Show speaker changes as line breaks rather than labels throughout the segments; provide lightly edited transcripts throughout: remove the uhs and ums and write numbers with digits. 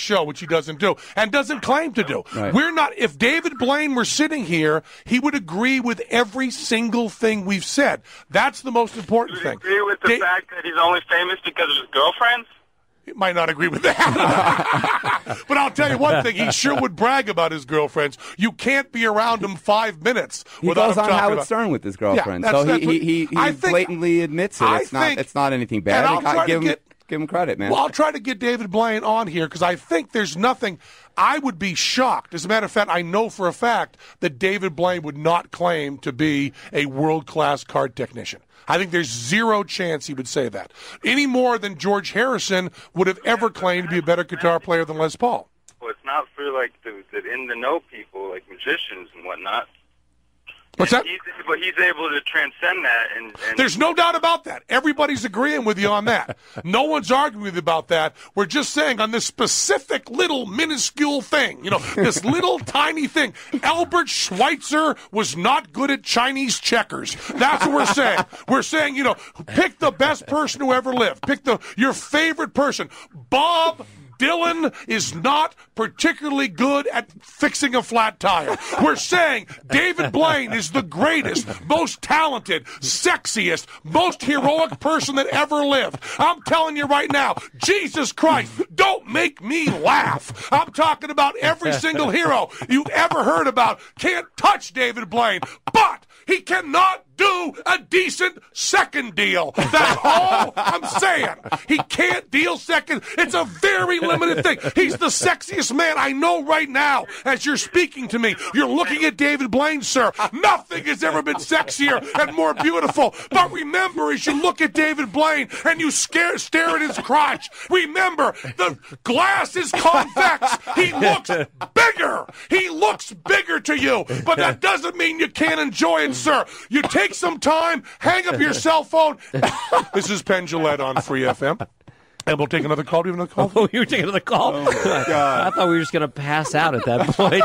show, which he doesn't do and doesn't claim to do.
Right.
We're not. If David Blaine were sitting here, he would agree with every single thing we've said. That's the most important thing.
Do you agree with the fact that he's only famous because of his girlfriends?
He might not agree with that. But I'll tell you one thing. He sure would brag about his girlfriends. You can't be around him 5 minutes without
He goes
him
on
talking
Howard
about...
Stern with his girlfriend.
Yeah,
so he blatantly admits it. It's not anything bad. Give him credit, man.
Well, I'll try to get David Blaine on here because I think there's nothing. I would be shocked. As a matter of fact, I know for a fact that David Blaine would not claim to be a world-class card technician. I think there's zero chance he would say that. Any more than George Harrison would have ever claimed to be a better guitar player than Les Paul.
Well, it's not for, like, the in-the-know people, like musicians and whatnot.
What's that?
But he's able to transcend that. And
There's no doubt about that. Everybody's agreeing with you on that. No one's arguing with you about that. We're just saying on this specific little minuscule thing, this little tiny thing. Albert Schweitzer was not good at Chinese checkers. That's what we're saying. We're saying, pick the best person who ever lived. Pick your favorite person. Bob Dylan is not particularly good at fixing a flat tire. We're saying David Blaine is the greatest, most talented, sexiest, most heroic person that ever lived. I'm telling you right now, Jesus Christ, don't make me laugh. I'm talking about every single hero you've ever heard about. Can't touch David Blaine, but he cannot do a decent second deal. That's all I'm saying. He can't deal second. It's a very limited thing. He's the sexiest man I know right now as you're speaking to me. You're looking at David Blaine, sir. Nothing has ever been sexier and more beautiful. But remember, as you look at David Blaine and you stare at his crotch, remember, the glass is convex. He looks bigger. He looks bigger to you. But that doesn't mean you can't enjoy it, sir. You take some time, hang up your cell phone. This is Penn Jillette on Free FM. And we'll take another call. Do you have another call?
Oh, you were taking another call?
Oh, my God.
I thought we were just going to pass out at that point.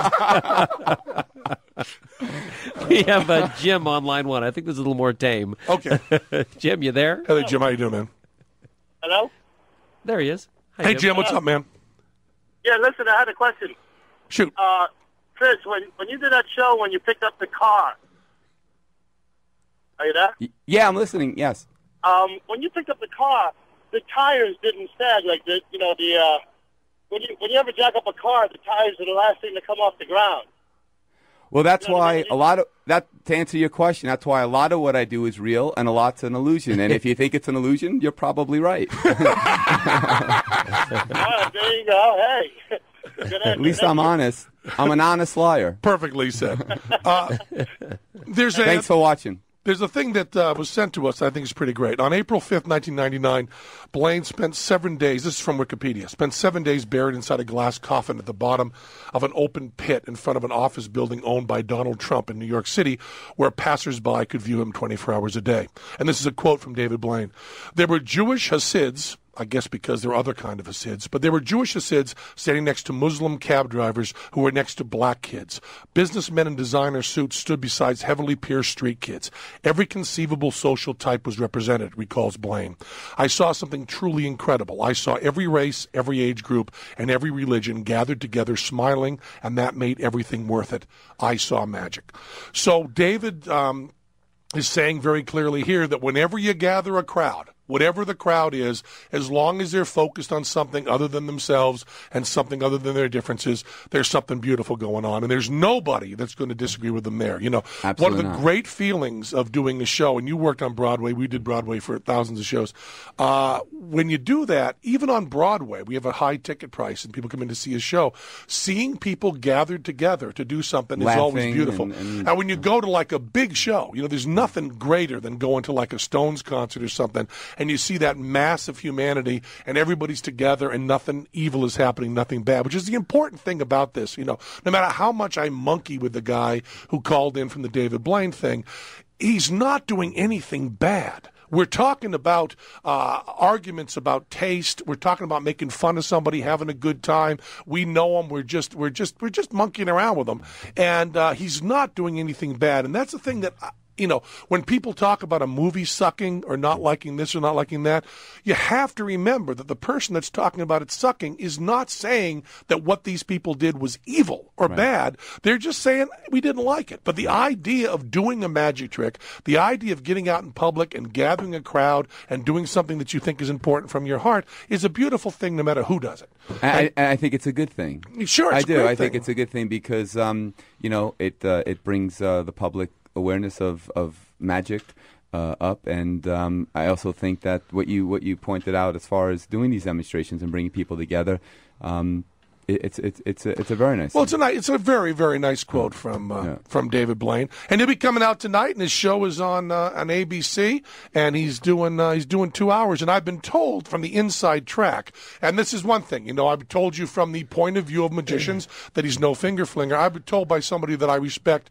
We have Jim on line one. I think this is a little more tame.
Okay.
Jim, you there?
Hey, Jim. How you doing, man?
Hello?
There he is. Hi,
Hey, Jim. What's up, man?
Yeah, listen, I had a question.
Shoot.
Criss, when you did that show when you picked up the car, are you there?
Yeah, I'm listening, yes.
When you picked up the car, the tires didn't sag like when you ever jack up a car, the tires are the last thing to come off the ground.
Well, that's why to answer your question, that's why a lot of what I do is real and a lot's an illusion. And if you think it's an illusion, you're probably right.
There you go. Hey.
At least I'm honest. I'm an honest liar.
Perfectly said.
Thanks for watching.
There's a thing that was sent to us that I think is pretty great. On April 5th, 1999, Blaine spent 7 days, this is from Wikipedia, spent 7 days buried inside a glass coffin at the bottom of an open pit in front of an office building owned by Donald Trump in New York City, where passersby could view him 24 hours a day. And this is a quote from David Blaine. There were Jewish Hasids, I guess because there were other kind of Hasids, but there were Jewish Hasids standing next to Muslim cab drivers who were next to black kids. Businessmen in designer suits stood beside heavily pierced street kids. Every conceivable social type was represented, recalls Blaine. I saw something truly incredible. I saw every race, every age group, and every religion gathered together smiling, and that made everything worth it. I saw magic. So David is saying very clearly here that whenever you gather a crowd, whatever the crowd is, as long as they're focused on something other than themselves and something other than their differences, there's something beautiful going on. And there's nobody that's going to disagree with them there.
Absolutely
one of the
not.
great feelings of doing a show, and you worked on Broadway, we did Broadway for thousands of shows. When you do that, even on Broadway, we have a high ticket price and people come in to see a show. Seeing people gathered together to do something is always beautiful. And when you go to like a big show, there's nothing greater than going to like a Stones concert or something, and you see that mass of humanity and everybody's together and nothing evil is happening, nothing bad, which is the important thing about this. No matter how much I monkey with the guy who called in from the David Blaine thing, he's not doing anything bad. We're talking about arguments about taste. We're talking about making fun of somebody, having a good time. We know him. We're just monkeying around with him, and he's not doing anything bad. And that's the thing that when people talk about a movie sucking or not liking this or not liking that, you have to remember that the person that's talking about it sucking is not saying that what these people did was evil or bad. They're just saying we didn't like it. But the idea of doing a magic trick, the idea of getting out in public and gathering a crowd and doing something that you think is important from your heart is a beautiful thing no matter who does it.
And I think it's a good thing.
Sure, it's
I do.
a great
I think
thing.
it's a good thing because it brings the public awareness of magic up, and I also think that what you pointed out as far as doing these demonstrations and bringing people together, it's a very nice.
Well,
thing.
it's a very, very nice quote from David Blaine, and he'll be coming out tonight. And his show is on ABC, and he's doing 2 hours. And I've been told from the inside track, and this is one thing, I've told you from the point of view of magicians that he's no finger flinger. I've been told by somebody that I respect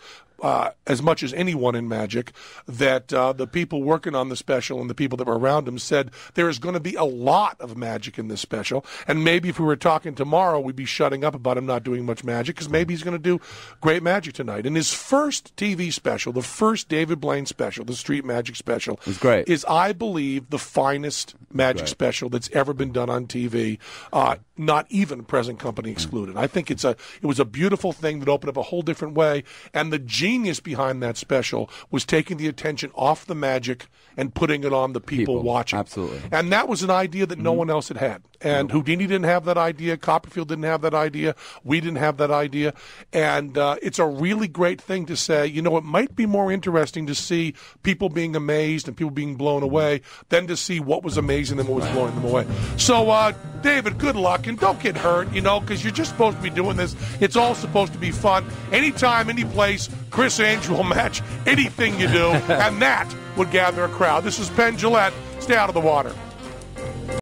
as much as anyone in magic, that the people working on the special and the people that were around him said there is going to be a lot of magic in this special. And maybe if we were talking tomorrow, we'd be shutting up about him not doing much magic, because maybe he's going to do great magic tonight. And his first TV special, the first David Blaine special, the Street Magic special,
was great.
Is, I believe, the finest magic special that's ever been done on TV, not even present company excluded. I think it was a beautiful thing that opened up a whole different way, and the genius behind that special was taking the attention off the magic and putting it on the people watching.
Absolutely.
And that was an idea that no one else had had. And Houdini didn't have that idea. Copperfield didn't have that idea. We didn't have that idea. And it's a really great thing to say, it might be more interesting to see people being amazed and people being blown away than to see what was amazing and what was blowing them away. So, David, good luck. And don't get hurt, because you're just supposed to be doing this. It's all supposed to be fun. Anytime, any place, Criss Angel will match anything you do. And that would gather a crowd. This is Penn Jillette. Stay out of the water.